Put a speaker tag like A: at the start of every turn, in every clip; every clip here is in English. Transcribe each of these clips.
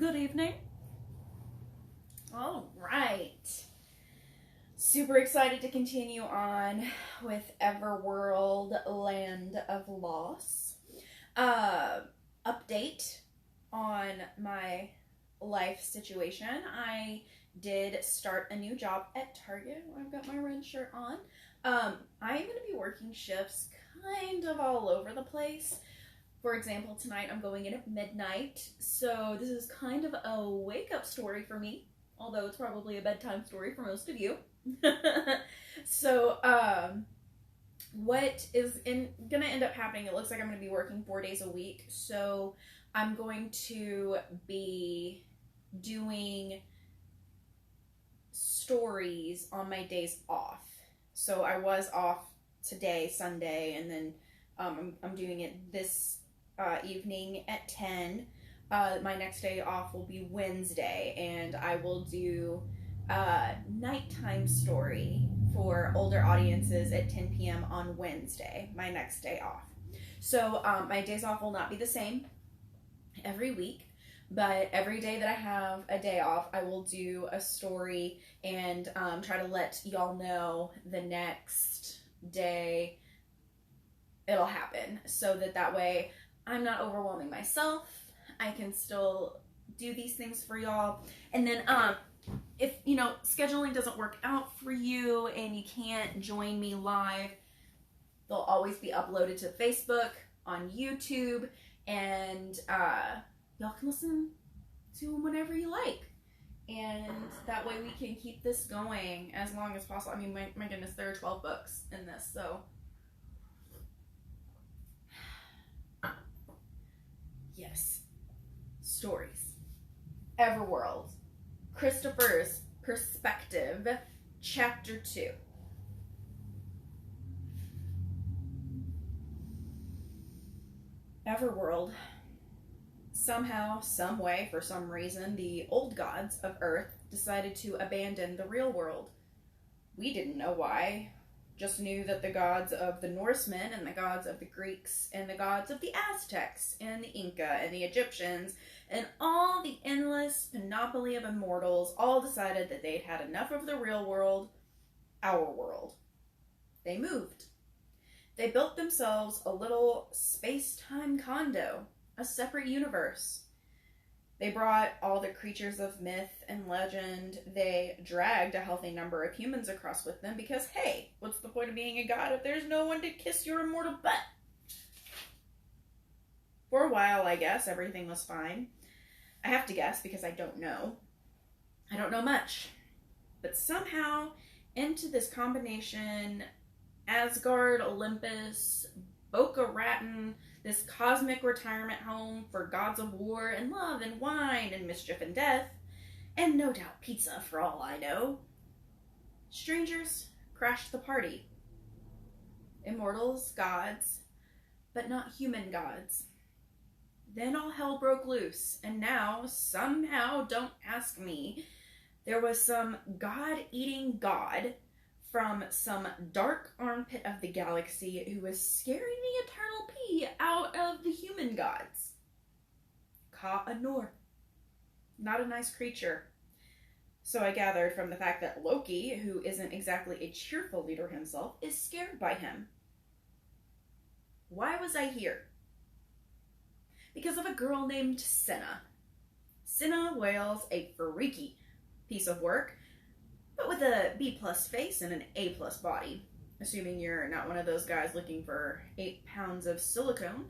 A: Good evening. All right. Super excited to continue on with Everworld Land of Loss. Update on my life situation. I did start a new job at Target. I've got my red shirt on. I'm going to be working shifts kind of all over the place. For example, tonight I'm going in at midnight, so this is kind of a wake-up story for me, although it's probably a bedtime story for most of you. So, what is going to end up happening, it looks like I'm going to be working 4 days a week, so I'm going to be doing stories on my days off. So I was off today, Sunday, and then I'm doing it this evening at 10. My next day off will be Wednesday, and I will do a nighttime story for older audiences at 10 p.m. on Wednesday, my next day off. So my days off will not be the same every week, but every day that I have a day off, I will do a story and try to let y'all know the next day it'll happen, so that way I'm not overwhelming myself. I can still do these things for y'all. And then if, scheduling doesn't work out for you and you can't join me live, they'll always be uploaded to Facebook, on YouTube, and y'all can listen to them whenever you like. And that way we can keep this going as long as possible. I mean, my goodness, there are 12 books in this, so... Yes. Stories. Everworld. Christopher's Perspective. Chapter 2. Everworld. Somehow, some way, for some reason, the old gods of Earth decided to abandon the real world. We didn't know why. Just knew that the gods of the Norsemen and the gods of the Greeks and the gods of the Aztecs and the Inca and the Egyptians and all the endless panoply of immortals all decided that they'd had enough of the real world, our world. They moved. They built themselves a little space-time condo, a separate universe. They brought all the creatures of myth and legend. They dragged a healthy number of humans across with them because, hey, what's the point of being a god if there's no one to kiss your immortal butt? For a while, I guess, everything was fine. I have to guess because I don't know. I don't know much. But somehow, into this combination, Asgard Olympus, Boca Raton, this cosmic retirement home for gods of war and love and wine and mischief and death, and no doubt pizza for all I know, strangers crashed the party. Immortals, gods, but not human gods. Then all hell broke loose, and now, somehow, don't ask me, there was some god-eating god from some dark armpit of the galaxy who was scaring the eternal pee out of the human gods. Ka-Anor. Not a nice creature. So I gathered from the fact that Loki, who isn't exactly a cheerful leader himself, is scared by him. Why was I here? Because of a girl named Senna. Senna wails a freaky piece of work, but with a B-plus face and an A-plus body. Assuming you're not one of those guys looking for 8 pounds of silicone.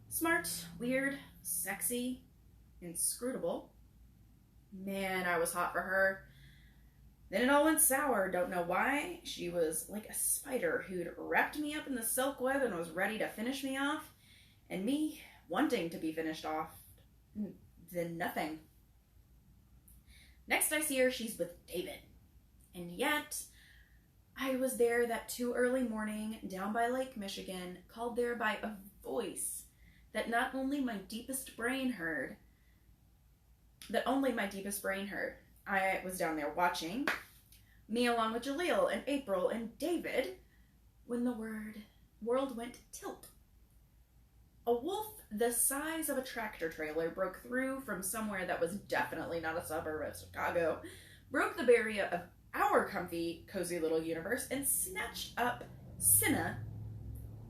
A: Smart, weird, sexy, inscrutable. Man, I was hot for her. Then it all went sour, don't know why. She was like a spider who'd wrapped me up in the silk web and was ready to finish me off. And me wanting to be finished off. Then nothing. Next I see her, she's with David. And yet, I was there that too early morning down by Lake Michigan, called there by a voice that not only my deepest brain heard, I was down there watching, me along with Jaleel and April and David, when the world went tilt. a wolf the size of a tractor trailer broke through from somewhere that was definitely not a suburb of Chicago, broke the barrier of our comfy, cozy little universe, and snatched up Senna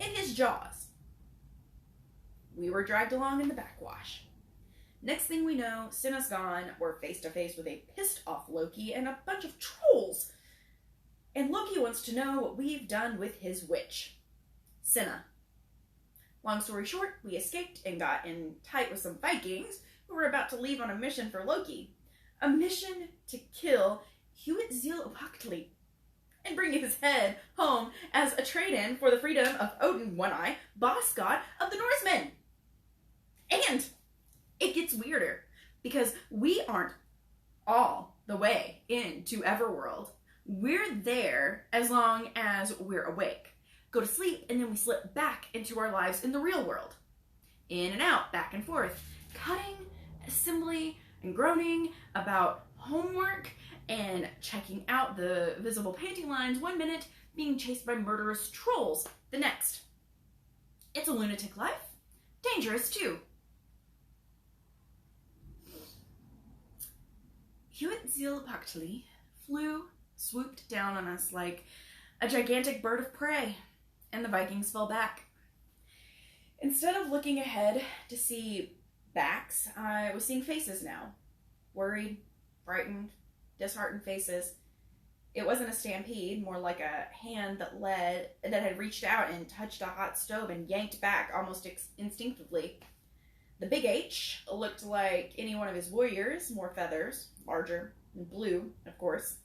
A: in his jaws. We were dragged along in the backwash. Next thing we know, Senna's gone. We're face to face with a pissed off Loki and a bunch of trolls. And Loki wants to know what we've done with his witch, Senna. Long story short, we escaped and got in tight with some Vikings who were about to leave on a mission for Loki. A mission to kill Huitzilopochtli and bring his head home as a trade-in for the freedom of Odin One-Eye, boss god of the Norsemen. And it gets weirder because we aren't all the way into Everworld. We're there as long as we're awake. Go to sleep, and then we slip back into our lives in the real world. In and out, back and forth, cutting, assembly, and groaning about homework and checking out the visible panty lines one minute, being chased by murderous trolls the next. It's a lunatic life. Dangerous, too. Huitzilopochtli swooped down on us like a gigantic bird of prey, and the Vikings fell back. Instead of looking ahead to see backs, I was seeing faces now. Worried, frightened, disheartened faces. It wasn't a stampede, more like a hand that had reached out and touched a hot stove and yanked back almost instinctively. The big H looked like any one of his warriors, more feathers, larger, and blue, of course.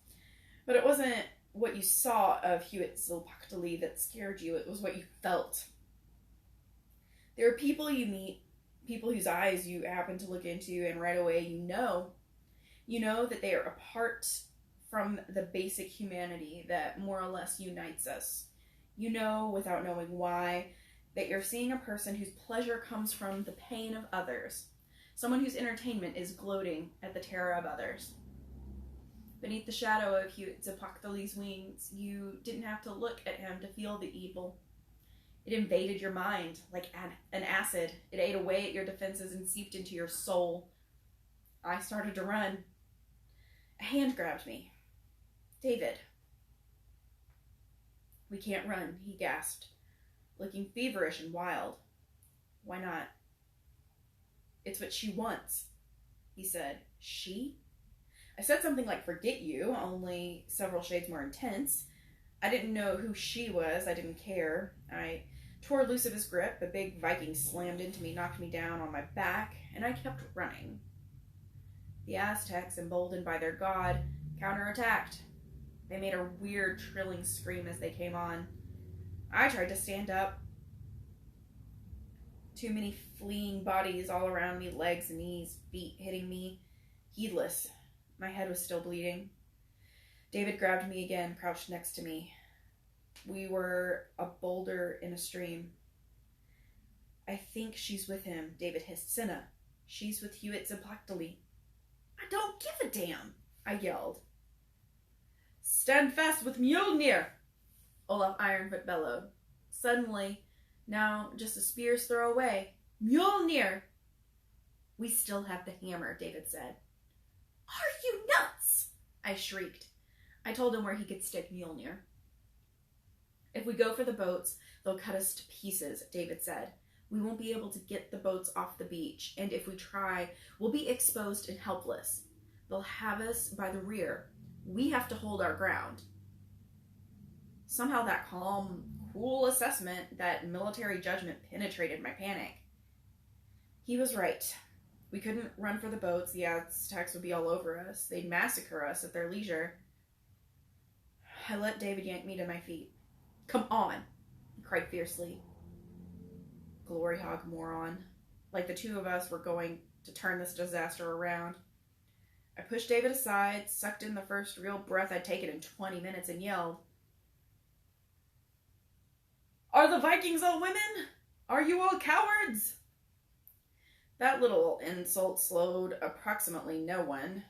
A: But it wasn't what you saw of Huitzilopochtli that scared you, it was what you felt. There are people you meet, people whose eyes you happen to look into, and right away you know that they are apart from the basic humanity that more or less unites us. You know, without knowing why, that you're seeing a person whose pleasure comes from the pain of others, someone whose entertainment is gloating at the terror of others. Beneath the shadow of Huitzilopochtli's wings, you didn't have to look at him to feel the evil. It invaded your mind like an acid. It ate away at your defenses and seeped into your soul. I started to run. A hand grabbed me. David. We can't run, he gasped, looking feverish and wild. Why not? It's what she wants, he said. She? I said something like, forget you, only several shades more intense. I didn't know who she was. I didn't care. I tore loose of his grip. A big Viking slammed into me, knocked me down on my back, and I kept running. The Aztecs, emboldened by their god, counterattacked. They made a weird, trilling scream as they came on. I tried to stand up. Too many fleeing bodies all around me, legs, knees, feet hitting me. Heedless. My head was still bleeding. David grabbed me again, crouched next to me. We were a boulder in a stream. I think she's with him, David hissed. Senna. She's with Huitzilopochtli. I don't give a damn, I yelled. Stand fast with Mjolnir, Olaf Ironfoot bellowed. Suddenly, now just a spear's throw away. Mjolnir! We still have the hammer, David said. Are you nuts? I shrieked. I told him where he could stick Mjolnir. If we go for the boats, they'll cut us to pieces, David said. We won't be able to get the boats off the beach, and if we try, we'll be exposed and helpless. They'll have us by the rear. We have to hold our ground. Somehow that calm, cool assessment, that military judgment penetrated my panic. He was right. We couldn't run for the boats. The Aztecs would be all over us. They'd massacre us at their leisure. I let David yank me to my feet. Come on, he cried fiercely. Glory hog moron. Like the two of us were going to turn this disaster around. I pushed David aside, sucked in the first real breath I'd taken in 20 minutes, and yelled, Are the Vikings all women? Are you all cowards? That little insult slowed approximately no one.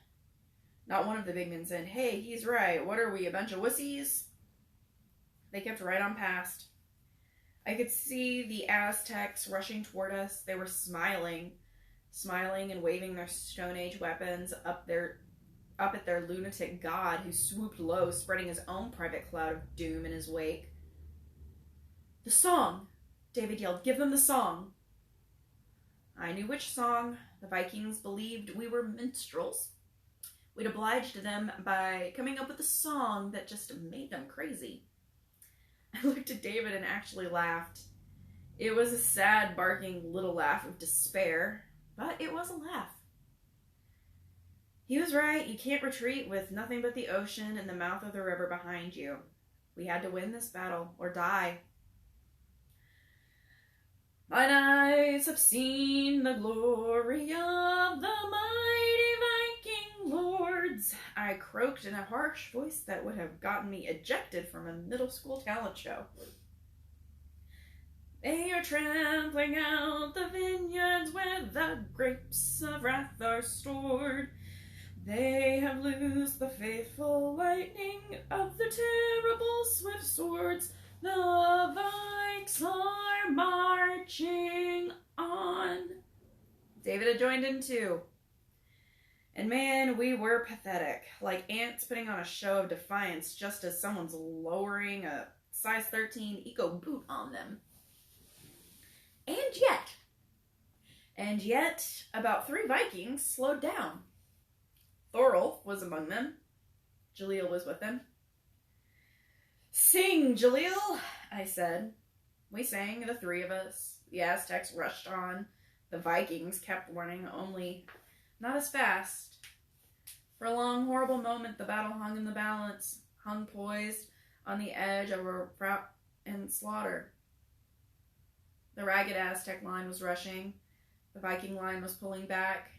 A: Not one of the big men said, Hey, he's right. What are we, a bunch of wussies? They kept right on past. I could see the Aztecs rushing toward us. They were smiling and waving their Stone Age weapons up at their lunatic god, who swooped low, spreading his own private cloud of doom in his wake. "The song!" David yelled. "Give them the song!" I knew which song. The Vikings believed we were minstrels. We'd obliged them by coming up with a song that just made them crazy. I looked at David and actually laughed. It was a sad, barking little laugh of despair, but it was a laugh. He was right. You can't retreat with nothing but the ocean and the mouth of the river behind you. We had to win this battle or die. "Mine eyes have seen the glory of the mighty Viking lords," I croaked in a harsh voice that would have gotten me ejected from a middle school talent show. "They are trampling out the vineyards where the grapes of wrath are stored. They have loosed the faithful lightning of the terrible swift swords. The Vikes are marching on." David had joined in too. And man, we were pathetic, like ants putting on a show of defiance just as someone's lowering a size 13 eco boot on them. And yet, about 3 Vikings slowed down. Thorolf was among them. Jalil was with them. "Sing, Jalil," I said. We sang, the 3 of us. The Aztecs rushed on. The Vikings kept running, only not as fast. For a long, horrible moment, the battle hung in the balance, hung poised on the edge of a rout and slaughter. The ragged Aztec line was rushing. The Viking line was pulling back.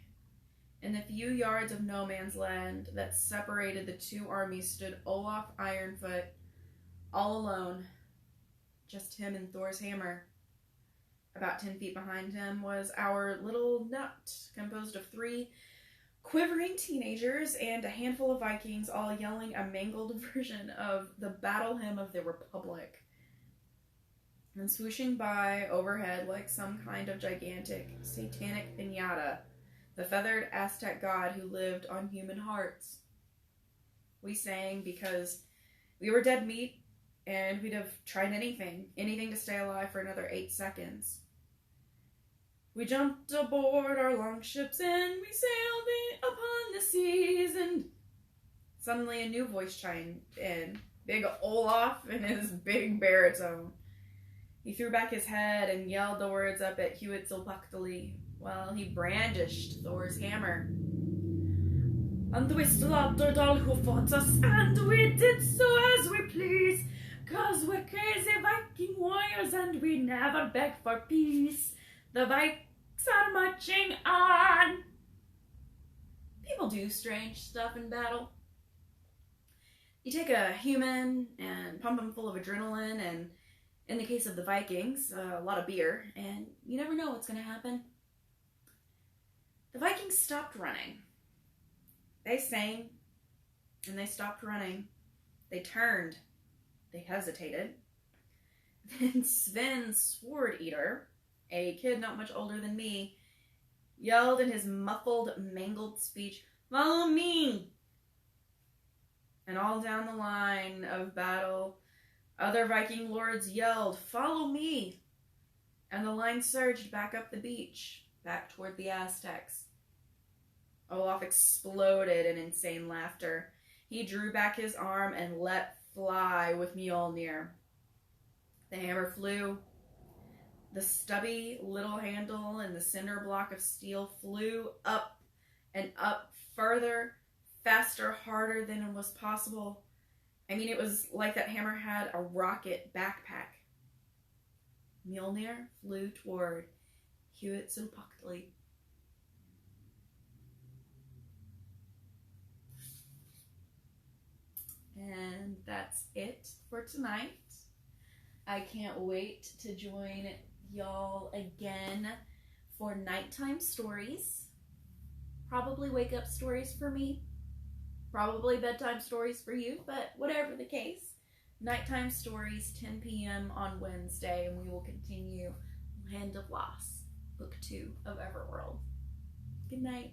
A: In the few yards of no man's land that separated the 2 armies stood Olaf Ironfoot, all alone. Just him and Thor's hammer. About 10 feet behind him was our little nut, composed of 3 quivering teenagers and a handful of Vikings, all yelling a mangled version of the battle hymn of the Republic. And swooshing by overhead like some kind of gigantic satanic piñata, the feathered Aztec god who lived on human hearts. We sang because we were dead meat, and we'd have tried anything to stay alive for another 8 seconds. We jumped aboard our longships and we sailed upon the seas, and suddenly a new voice chimed in, Big Olaf in his big baritone. He threw back his head and yelled the words up at Huitzilopochtli while he brandished Thor's hammer. "And we slaughtered all who fought us, and we did so as we please, 'cause we're crazy Viking warriors and we never beg for peace. The Vikes are marching on." People do strange stuff in battle. You take a human and pump him full of adrenaline, and in the case of the Vikings, a lot of beer, and you never know what's going to happen. The Vikings stopped running. They sang, and they stopped running. They turned. They hesitated. Then Sven Sword Eater, a kid not much older than me, yelled in his muffled, mangled speech, "Follow me!" And all down the line of battle, other Viking lords yelled, "Follow me!" And the line surged back up the beach, back toward the Aztecs. Olaf exploded in insane laughter. He drew back his arm and let fly with Mjolnir. The hammer flew. The stubby little handle and the cinder block of steel flew up and up, further, faster, harder than was possible. I mean, it was like that hammer had a rocket backpack. Mjolnir flew toward Huitzilopochtli. And that's it for tonight. I can't wait to join y'all again for nighttime stories. Probably wake up stories for me. Probably bedtime stories for you, but whatever the case, Nighttime stories, 10 p.m. on Wednesday, and we will continue Land of Lost, Book 2 of Everworld. Good night.